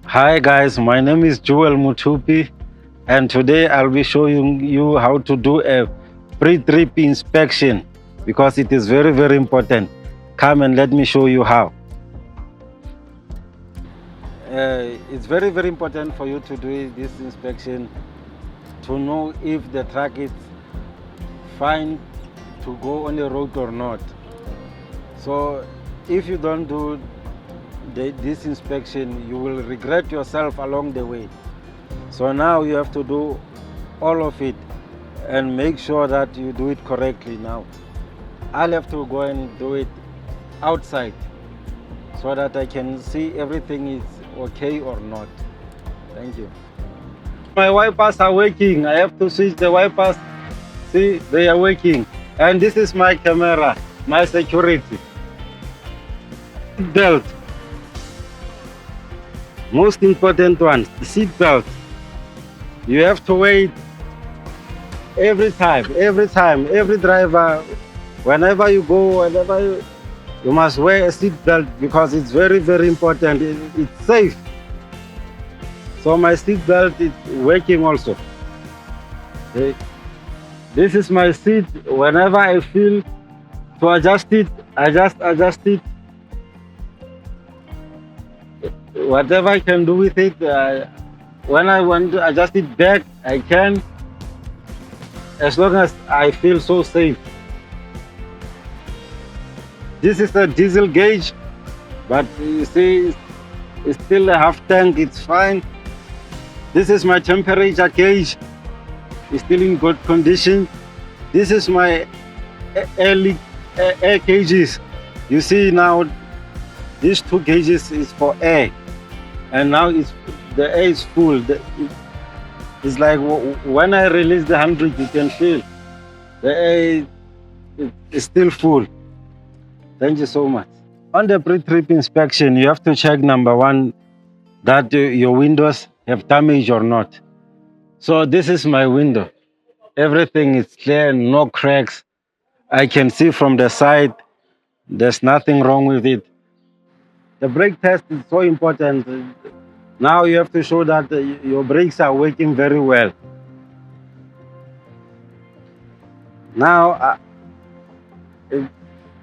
Hi guys, my name is Joel Mutupi, and today I'll be showing you how to do a pre-trip inspection because it is very, very important. Come and let me show you how. It's very, very important for you to do this inspection to know if the truck is fine to go on the road or not. So if you don't do this inspection, you will regret yourself along the way. So now you have to do all of it and make sure that you do it correctly. Now I'll have to go and do it outside so that I can see everything is okay or not. Thank you. My wipers are working. I have to switch the wipers. See, they are working. And this is my camera, my security. Belt. Most important one, the seat belt. You have to wait every every driver, whenever you go, you must wear a seat belt because it's very, very important. It's safe. So my seat belt is working also. Okay. This is my seat. Whenever I feel to adjust it, I just adjust it. Whatever I can do with it, when I want to adjust it back, I can, as long as I feel so safe. This is a diesel gauge, but you see, it's still a half tank, it's fine. This is my temperature gauge, it's still in good condition. This is my air gauges. You see now, these two gauges is for air. And now the air is full. It's like when I release the 100, you can feel the air is still full. Thank you so much. On the pre-trip inspection, you have to check number one, that your windows have damage or not. So this is my window. Everything is clear, no cracks. I can see from the side, there's nothing wrong with it. The brake test is so important. Now you have to show that your brakes are working very well. Now,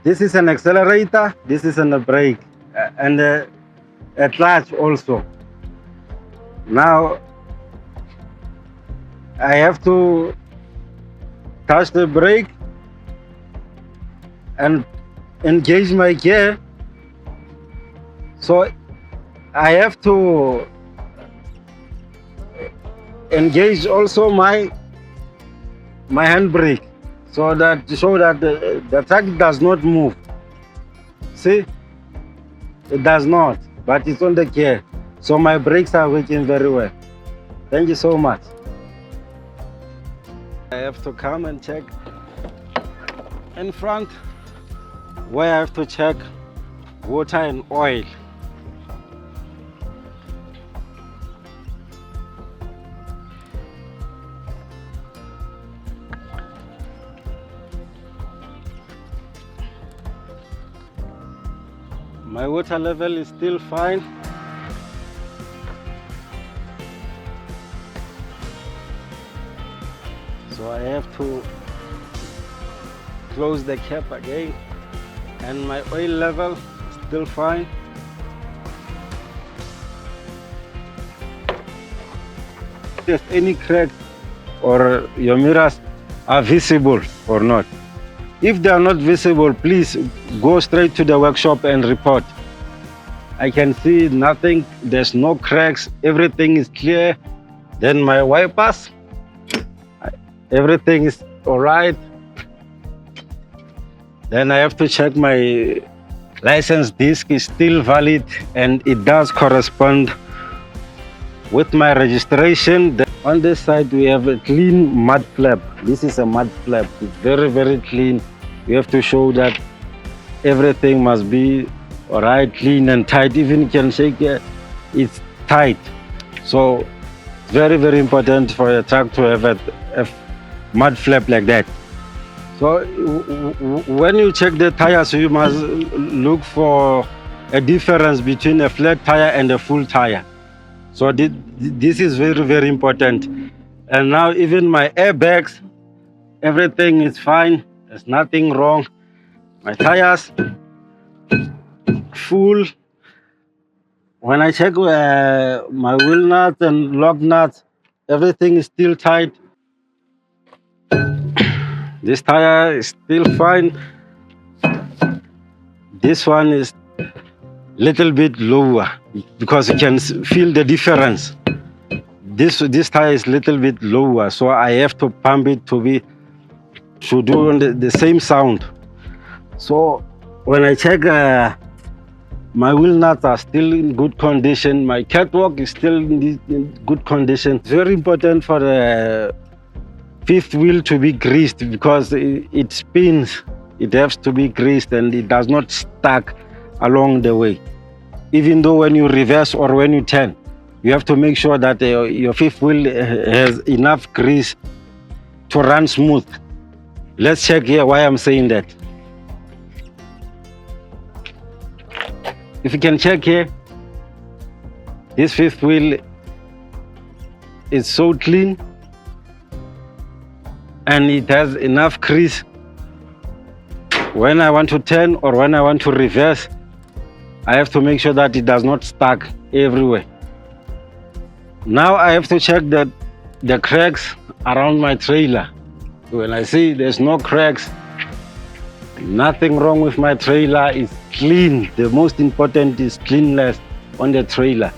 this is an accelerator, this is a brake, and a clutch also. Now, I have to touch the brake and engage my gear. So I have to engage also my handbrake so that the truck does not move. See, it does not, but it's on the gear. So my brakes are working very well. Thank you so much. I have to come and check in front where I have to check water and oil. My water level is still fine. So I have to close the cap again, and my oil level is still fine. If there's any cracks or your mirrors are visible or not. If they are not visible, please go straight to the workshop and report. I can see nothing, there's no cracks, everything is clear. Then my wipers, everything is all right. Then I have to check my license disc is still valid and it does correspond with my registration. On this side we have a clean mud flap. This is a mud flap. It's very, very clean. You have to show that everything must be all right, clean and tight. Even you can shake it, it's tight. So very, very important for a truck to have a mud flap like that. So when you check the tires, you must look for a difference between a flat tire and a full tire. So this is very, very important. And now even my airbags, everything is fine. There's nothing wrong. My tires, full. When I check my wheel nuts and lug nuts, everything is still tight. This tire is still fine. This one is little bit lower because you can feel the difference. This tire is little bit lower, so I have to pump it to do the same sound. So when I check, my wheel nuts are still in good condition. My catwalk is still in good condition. It's very important for the fifth wheel to be greased because it spins. It has to be greased and it does not stuck along the way. Even though when you reverse or when you turn, you have to make sure that your fifth wheel has enough grease to run smooth. Let's check here why I'm saying that. If you can check here, this fifth wheel is so clean and it has enough grease. When I want to turn or when I want to reverse, I have to make sure that it does not stuck everywhere. Now I have to check that the cracks around my trailer. When I see there's no cracks, nothing wrong with my trailer, it's clean. The most important is cleanliness on the trailer.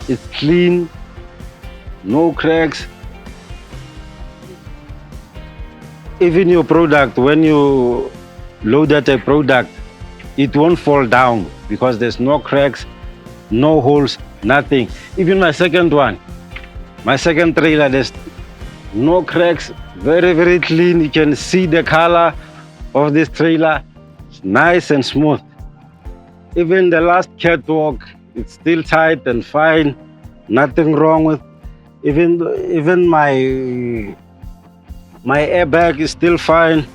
It's clean, no cracks. Even your product, when you loaded a product, it won't fall down because there's no cracks, no holes, nothing. Even my second one, my second trailer, there's no cracks, very, very clean. You can see the color of this trailer. It's nice and smooth. Even the last catwalk, it's still tight and fine, nothing wrong with. Even my airbag is still fine.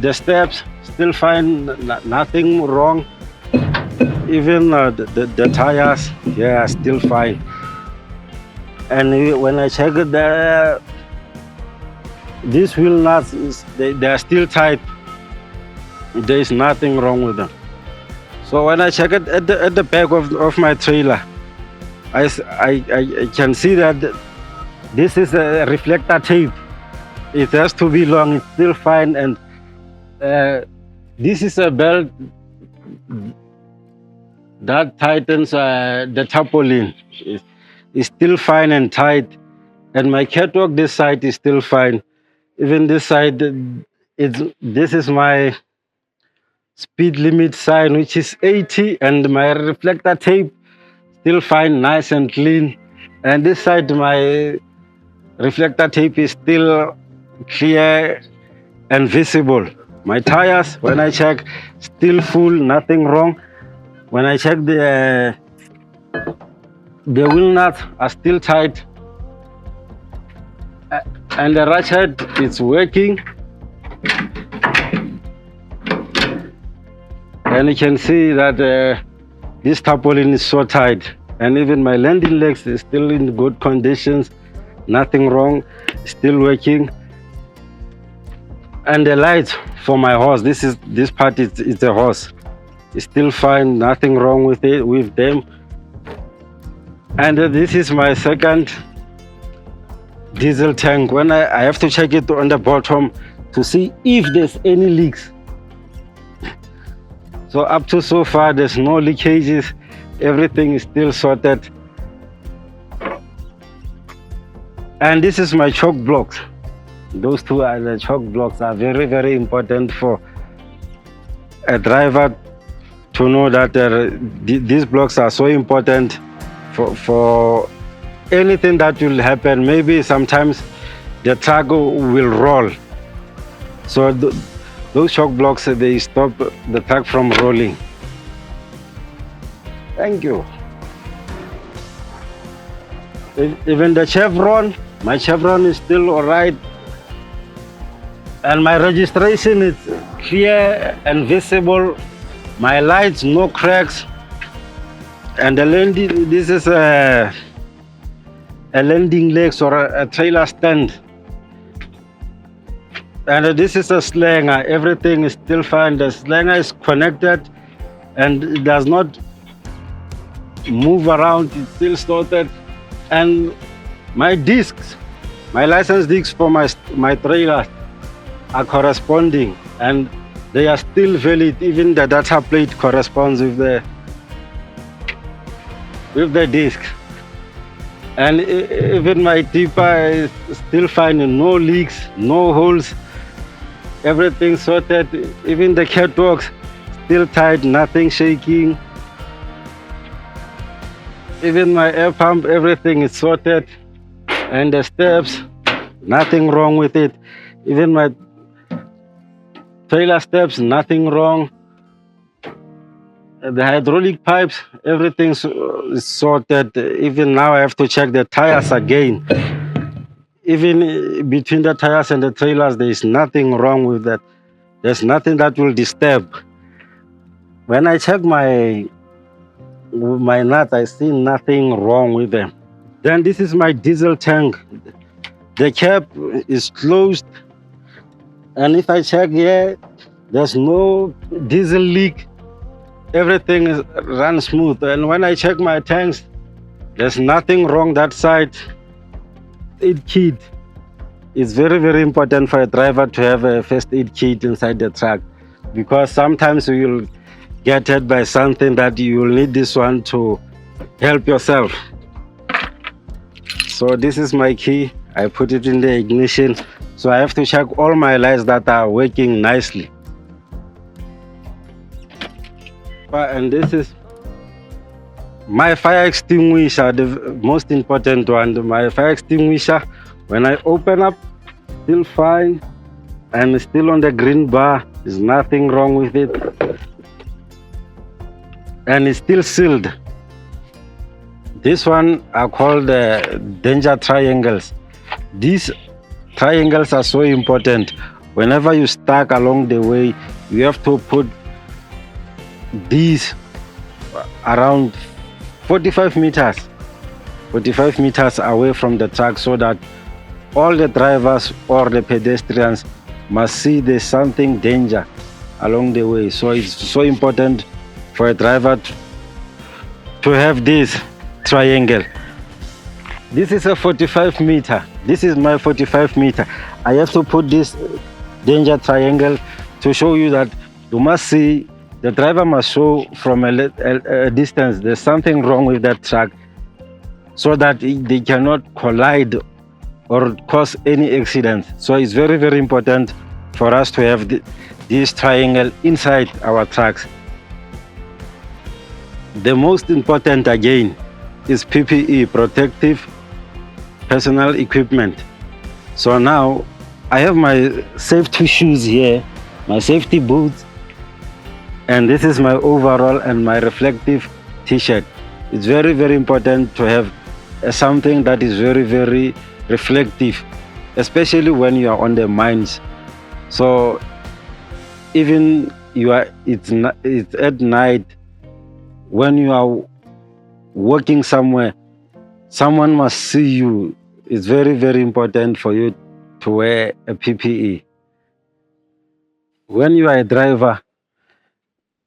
The steps still fine, nothing wrong. Even the tires, yeah, still fine. And when I check it, these wheel nuts, they are still tight. There is nothing wrong with them. So when I check it at the back of my trailer, I can see that this is a reflector tape. It has to be long, it's still fine. And this is a belt that tightens the tarpaulin. It's still fine and tight. And my catwalk, this side is still fine. Even this side, this is my speed limit sign, which is 80, and my reflector tape still fine, nice and clean. And this side, my reflector tape is still clear and visible. My tires, when I check, still full, nothing wrong. When I check the wheel nuts are still tight. And the ratchet is working. And you can see that this tarpaulin is so tight. And even my landing legs is still in good conditions. Nothing wrong, still working. And the lights for my horse, this part is a horse. It's still fine, nothing wrong with them. And this is my second diesel tank. When I have to check it on the bottom to see if there's any leaks. So up to so far, there's no leakages. Everything is still sorted. And this is my choke blocks. Those two are the choke blocks are very, very important for a driver to know that these blocks are so important for anything that will happen. Maybe sometimes the truck will roll. So those shock blocks, they stop the truck from rolling. Thank you. Even the chevron, my chevron is still all right. And my registration is clear and visible. My lights, no cracks. And this is a landing legs or a trailer stand. And this is a slinger. Everything is still fine. The slinger is connected and it does not move around. It's still sorted. And my discs, my license discs for my trailer are corresponding, and they are still valid. Even the data plate corresponds with the disc. And even my tipper is still fine. No leaks, no holes. Everything sorted. Even the catwalks still tight, nothing shaking. Even my air pump, everything is sorted. And the steps, nothing wrong with it. Even my trailer steps, nothing wrong. The hydraulic pipes, everything is sorted. Even now I have to check the tires again. Even between the tires and the trailers, there is nothing wrong with that. There's nothing that will disturb. When I check my nut, I see nothing wrong with them. Then this is my diesel tank. The cap is closed. And if I check here, there's no diesel leak. Everything runs smooth. And when I check my tanks, there's nothing wrong that side. Aid kit. It's very, very important for a driver to have a first aid kit inside the truck, because sometimes you will get hit by something that you will need this one to help yourself. So this is my key. I put it in the ignition. So I have to check all my lights that are working nicely. And this is my fire extinguisher, the most important one. My fire extinguisher, when I open up, still fine. I'm still on the green bar. There's nothing wrong with it. And it's still sealed. This one are called danger triangles. These triangles are so important. Whenever you stuck along the way, you have to put these around 45 meters away from the truck, so that all the drivers or the pedestrians must see there's something danger along the way. So it's so important for a driver to have this triangle. This is a 45 meter. This is my 45 meter. I have to put this danger triangle to show you that you must see, the driver must show from a distance there's something wrong with that truck, so that they cannot collide or cause any accident. So it's very, very important for us to have this triangle inside our trucks. The most important again is PPE, protective personal equipment. So now I have my safety shoes here, my safety boots, and this is my overall and my reflective t-shirt. It's very, very important to have something that is very, very reflective, especially when you are on the mines. So even it's at night, when you are working somewhere, someone must see you. It's very, very important for you to wear a PPE. When you are a driver,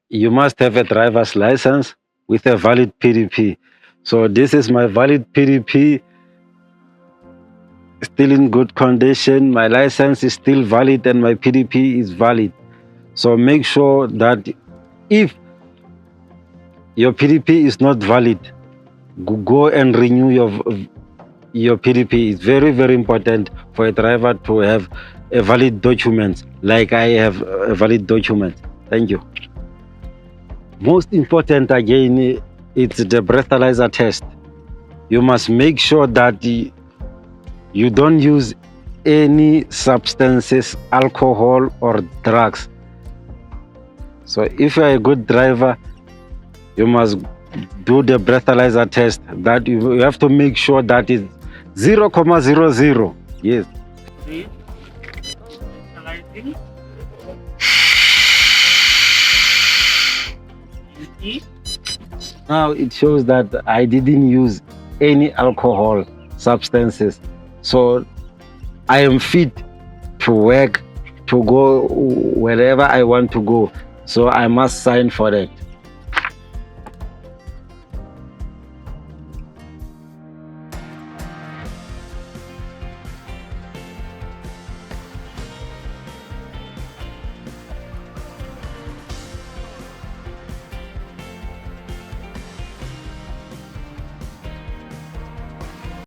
you must have a driver's license with a valid PDP. So this is my valid PDP, still in good condition. My license is still valid and my PDP is valid. So make sure that if your PDP is not valid, go and renew your PDP. It's very, very important for a driver to have a valid document, like I have a valid document. Thank you. Most important again, it's the breathalyzer test. You must make sure that you don't use any substances, alcohol or drugs. So if you're a good driver, you must do the breathalyzer test. That you have to make sure that it's 0,00. Yes. Initializing. Empty. Now it shows that I didn't use any alcohol substances. So I am fit to work, to go wherever I want to go. So I must sign for that.